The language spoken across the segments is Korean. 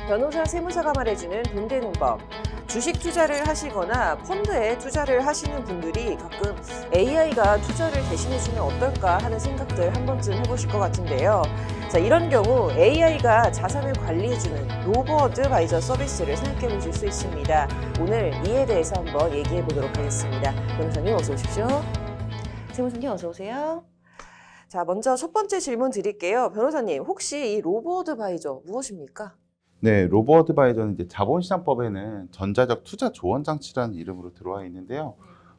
변호사 세무사가 말해주는 돈 되는 법. 주식 투자를 하시거나 펀드에 투자를 하시는 분들이 가끔 AI가 투자를 대신해주면 어떨까 하는 생각들 한 번쯤 해보실 것 같은데요. 자, 이런 경우 AI가 자산을 관리해주는 로보어드바이저 서비스를 생각해 보실 수 있습니다. 오늘 이에 대해서 한번 얘기해 보도록 하겠습니다. 변호사님 어서 오십시오. 세무사님 어서 오세요. 자, 먼저 첫 번째 질문 드릴게요. 변호사님, 혹시 이 로보어드바이저 무엇입니까? 네, 로보어드바이저는 이제 자본시장법에는 전자적 투자 조언 장치라는 이름으로 들어와 있는데요.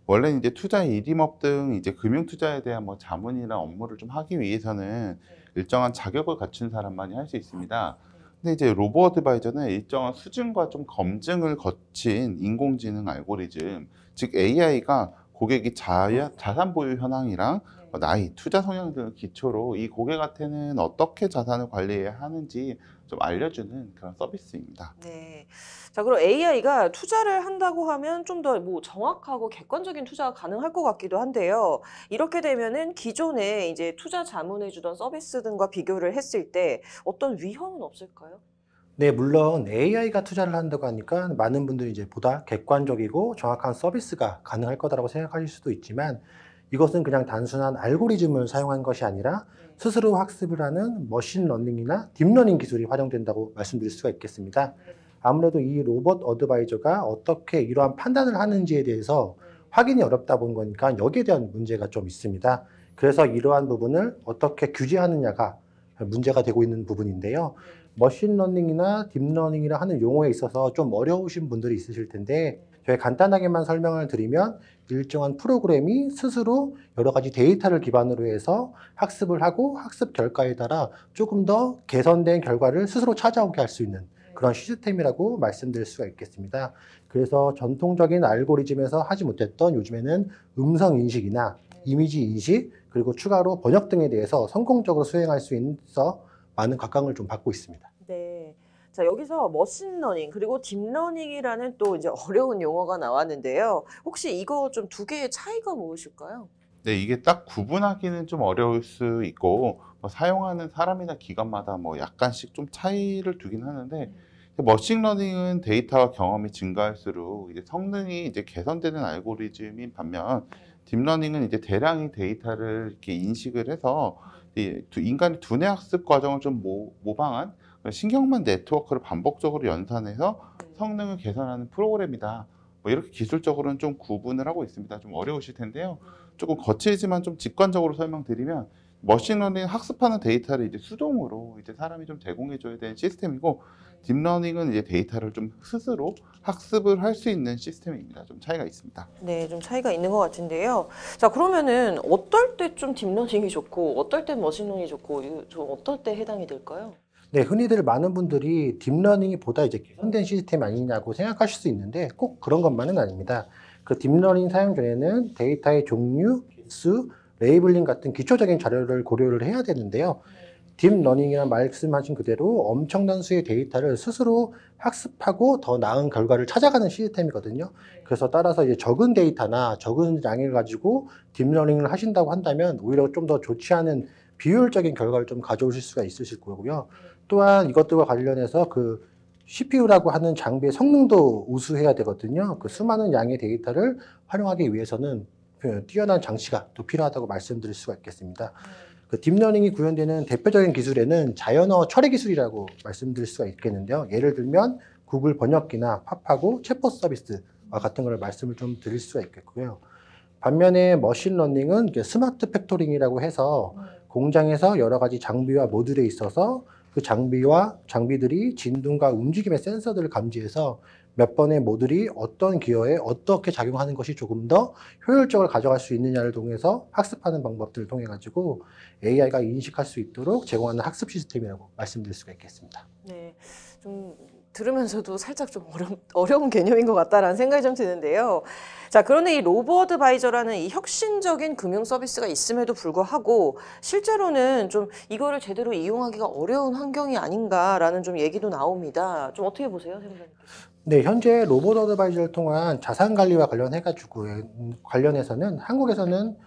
원래는 이제 투자 일임업 등 이제 금융 투자에 대한 뭐 자문이나 업무를 좀 하기 위해서는 일정한 자격을 갖춘 사람만이 할 수 있습니다. 근데 이제 로보어드바이저는 일정한 수준과 좀 검증을 거친 인공지능 알고리즘, 즉 AI가 고객이 자산 보유 현황이랑 나이, 투자 성향 등을 기초로 이 고객한테는 어떻게 자산을 관리해야 하는지 좀 알려주는 그런 서비스입니다. 네. 자, 그럼 AI가 투자를 한다고 하면 좀 더 뭐 정확하고 객관적인 투자가 가능할 것 같기도 한데요. 이렇게 되면은 기존에 이제 투자 자문해주던 서비스 등과 비교를 했을 때 어떤 위험은 없을까요? 네, 물론 AI가 투자를 한다고 하니까 많은 분들이 이제 보다 객관적이고 정확한 서비스가 가능할 거다라고 생각하실 수도 있지만 이것은 그냥 단순한 알고리즘을 사용한 것이 아니라 스스로 학습을 하는 머신러닝이나 딥러닝 기술이 활용된다고 말씀드릴 수가 있겠습니다. 아무래도 이 로봇 어드바이저가 어떻게 이러한 판단을 하는지에 대해서 확인이 어렵다 본 거니까 여기에 대한 문제가 좀 있습니다. 그래서 이러한 부분을 어떻게 규제하느냐가 문제가 되고 있는 부분인데요. 머신러닝이나 딥러닝이라 하는 용어에 있어서 좀 어려우신 분들이 있으실 텐데 저희 간단하게만 설명을 드리면 일정한 프로그램이 스스로 여러 가지 데이터를 기반으로 해서 학습을 하고 학습 결과에 따라 조금 더 개선된 결과를 스스로 찾아오게 할 수 있는 그런 시스템이라고 말씀드릴 수가 있겠습니다. 그래서 전통적인 알고리즘에서 하지 못했던 요즘에는 음성 인식이나 이미지 인식 그리고 추가로 번역 등에 대해서 성공적으로 수행할 수 있어 많은 각광을 좀 받고 있습니다. 네. 자, 여기서 머신러닝 그리고 딥러닝이라는 또 이제 어려운 용어가 나왔는데요. 혹시 이거 좀 두 개의 차이가 무엇일까요? 네, 이게 딱 구분하기는 좀 어려울 수 있고 뭐 사용하는 사람이나 기관마다 뭐 약간씩 좀 차이를 두긴 하는데 머신러닝은 데이터와 경험이 증가할수록 이제 성능이 이제 개선되는 알고리즘인 반면 딥러닝은 이제 대량의 데이터를 이렇게 인식을 해서 이 인간의 두뇌 학습 과정을 좀 모방한 신경망 네트워크를 반복적으로 연산해서 성능을 개선하는 프로그램이다. 뭐 이렇게 기술적으로는 좀 구분을 하고 있습니다. 좀 어려우실 텐데요. 조금 거칠지만 좀 직관적으로 설명드리면 머신러닝 학습하는 데이터를 이제 수동으로 이제 사람이 좀 제공해줘야 되는 시스템이고 딥러닝은 이제 데이터를 좀 스스로 학습을 할 수 있는 시스템입니다. 좀 차이가 있습니다. 네, 좀 차이가 있는 것 같은데요. 자, 그러면은 어떨 때 좀 딥러닝이 좋고 어떨 때 머신러닝이 좋고 이거 좀 어떨 때 해당이 될까요? 네, 흔히들 많은 분들이 딥러닝이 보다 이제 개선된 시스템 아니냐고 생각하실 수 있는데 꼭 그런 것만은 아닙니다. 그 딥러닝 사용 전에는 데이터의 종류, 개수, 레이블링 같은 기초적인 자료를 고려를 해야 되는데요. 딥러닝이란 말씀하신 그대로 엄청난 수의 데이터를 스스로 학습하고 더 나은 결과를 찾아가는 시스템이거든요. 그래서 따라서 이제 적은 데이터나 적은 양을 가지고 딥러닝을 하신다고 한다면 오히려 좀 더 좋지 않은 비효율적인 결과를 좀 가져오실 수가 있으실 거고요. 또한 이것들과 관련해서 그 CPU라고 하는 장비의 성능도 우수해야 되거든요. 그 수많은 양의 데이터를 활용하기 위해서는 뛰어난 장치가 또 필요하다고 말씀드릴 수가 있겠습니다. 그 딥러닝이 구현되는 대표적인 기술에는 자연어 처리 기술이라고 말씀드릴 수가 있겠는데요. 예를 들면 구글 번역기나 팝하고 챗봇 서비스와 같은 걸 말씀을 좀 드릴 수가 있겠고요. 반면에 머신러닝은 스마트 팩토링이라고 해서 공장에서 여러 가지 장비와 모듈에 있어서 그 장비들이 진동과 움직임의 센서들을 감지해서 몇 번의 모듈이 어떤 기어에 어떻게 작용하는 것이 조금 더 효율적으로 가져갈 수 있느냐를 통해서 학습하는 방법들을 통해 가지고 AI가 인식할 수 있도록 제공하는 학습 시스템이라고 말씀드릴 수가 있겠습니다. 네, 좀 들으면서도 살짝 좀 어려운 개념인 것 같다라는 생각이 좀 드는데요. 자, 그런데 이 로보어드바이저라는 이 혁신적인 금융 서비스가 있음에도 불구하고 실제로는 좀 이거를 제대로 이용하기가 어려운 환경이 아닌가라는 좀 얘기도 나옵니다. 좀 어떻게 보세요, 세무사님께서? 네, 현재 로봇 어드바이저를 통한 자산 관리와 관련해서는 한국에서는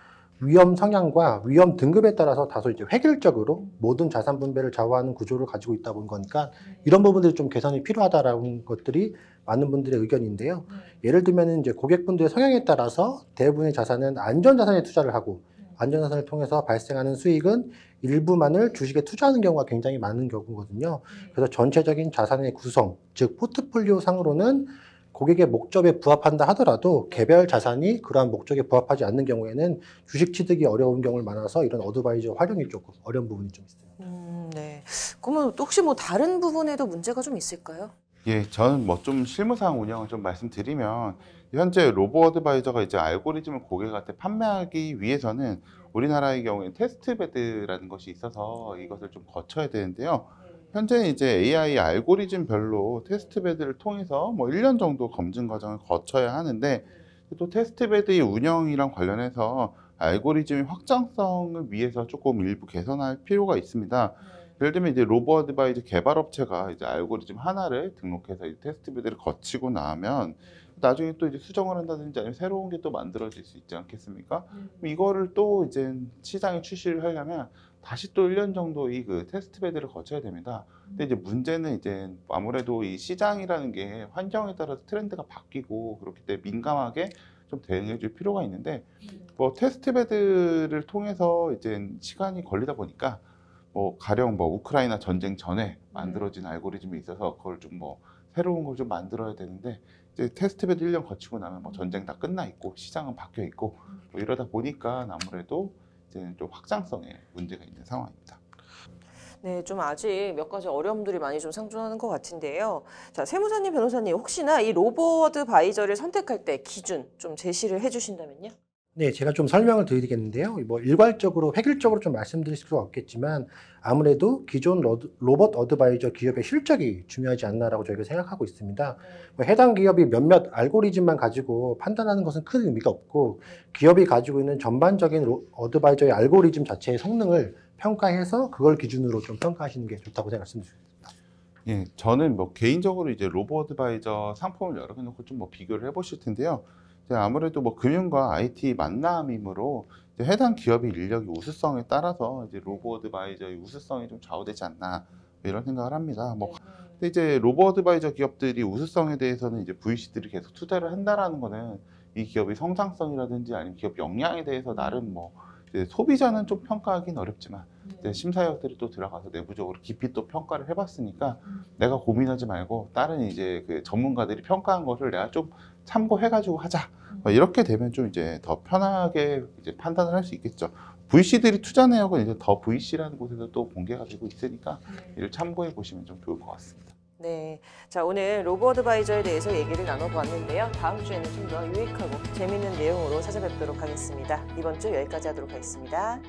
위험 성향과 위험 등급에 따라서 다소 이제 획일적으로 모든 자산 분배를 좌우하는 구조를 가지고 있다 본 거니까 이런 부분들이 좀 개선이 필요하다라는 것들이 많은 분들의 의견인데요. 예를 들면 이제 고객분들의 성향에 따라서 대부분의 자산은 안전자산에 투자를 하고 안전자산을 통해서 발생하는 수익은 일부만을 주식에 투자하는 경우가 굉장히 많은 경우거든요. 그래서 전체적인 자산의 구성, 즉 포트폴리오 상으로는 고객의 목적에 부합한다 하더라도 개별 자산이 그러한 목적에 부합하지 않는 경우에는 주식 취득이 어려운 경우가 많아서 이런 어드바이저 활용이 조금 어려운 부분이 좀 있어요. 네. 그러면 또 혹시 뭐 다른 부분에도 문제가 좀 있을까요? 예, 저는 뭐 좀 실무상 운영을 좀 말씀드리면 현재 로보 어드바이저가 이제 알고리즘을 고객한테 판매하기 위해서는 우리나라의 경우에는 테스트베드라는 것이 있어서 이것을 좀 거쳐야 되는데요. 현재는 이제 AI 알고리즘별로 테스트베드를 통해서 뭐 1년 정도 검증 과정을 거쳐야 하는데 또 테스트베드의 운영이랑 관련해서 알고리즘의 확장성을 위해서 조금 일부 개선할 필요가 있습니다. 예를 들면 이제 로보 어드바이저 개발업체가 이제 알고리즘 하나를 등록해서 이 테스트베드를 거치고 나면 나중에 또 이제 수정을 한다든지 아니면 새로운 게 또 만들어질 수 있지 않겠습니까? 그럼 이거를 또 이제 시장에 출시를 하려면 다시 또 1년 정도 이 그 테스트베드를 거쳐야 됩니다. 근데 이제 문제는 이제 아무래도 이 시장이라는 게 환경에 따라서 트렌드가 바뀌고 그렇기 때문에 민감하게 좀 대응해 줄 필요가 있는데 뭐 테스트베드를 통해서 이제 시간이 걸리다 보니까 뭐 가령 뭐 우크라이나 전쟁 전에 만들어진 알고리즘이 있어서 그걸 좀 뭐 새로운 걸 좀 만들어야 되는데 이제 테스트베드 1년 거치고 나면 뭐 전쟁 다 끝나 있고 시장은 바뀌어 있고 뭐 이러다 보니까 아무래도 이제 좀 확장성에 문제가 있는 상황입니다. 네, 좀 아직 몇 가지 어려움들이 많이 좀 상존하는 것 같은데요. 자, 세무사님, 변호사님, 혹시나 이 로보 어드바이저를 선택할 때 기준 좀 제시를 해주신다면요? 네, 제가 좀 설명을 드리겠는데요. 뭐 일괄적으로 획일적으로 좀 말씀드릴 수가 없겠지만 아무래도 기존 로봇 어드바이저 기업의 실적이 중요하지 않나라고 저희가 생각하고 있습니다. 뭐 해당 기업이 몇몇 알고리즘만 가지고 판단하는 것은 큰 의미가 없고 기업이 가지고 있는 전반적인 어드바이저의 알고리즘 자체의 성능을 평가해서 그걸 기준으로 좀 평가하시는 게 좋다고 말씀드립니다. 예, 저는 뭐 개인적으로 이제 로보 어드바이저 상품을 여러 개 놓고 좀 뭐 비교를 해보실 텐데요. 이제 아무래도 뭐 금융과 IT 만남이므로 이제 해당 기업의 인력의 우수성에 따라서 이제 로보 어드바이저의 우수성이 좀 좌우되지 않나 이런 생각을 합니다. 뭐 근데 이제 로보 어드바이저 기업들이 우수성에 대해서는 이제 VC들이 계속 투자를 한다라는 거는 이 기업의 성장성이라든지 아니면 기업 역량에 대해서 나름 뭐 이제 소비자는 좀 평가하기는 어렵지만 이제 심사위원들이 또 들어가서 내부적으로 깊이 또 평가를 해봤으니까 내가 고민하지 말고 다른 이제 그 전문가들이 평가한 것을 내가 좀 참고해가지고 하자. 이렇게 되면 좀 이제 더 편하게 이제 판단을 할 수 있겠죠. VC들이 투자 내역은 이제 더 VC라는 곳에서 또 공개가 되고 있으니까 이를 참고해 보시면 좀 좋을 것 같습니다. 네, 자 오늘 로보 어드바이저에 대해서 얘기를 나눠보았는데요. 다음 주에는 좀 더 유익하고 재미있는 내용으로 찾아뵙도록 하겠습니다. 이번 주 여기까지 하도록 하겠습니다.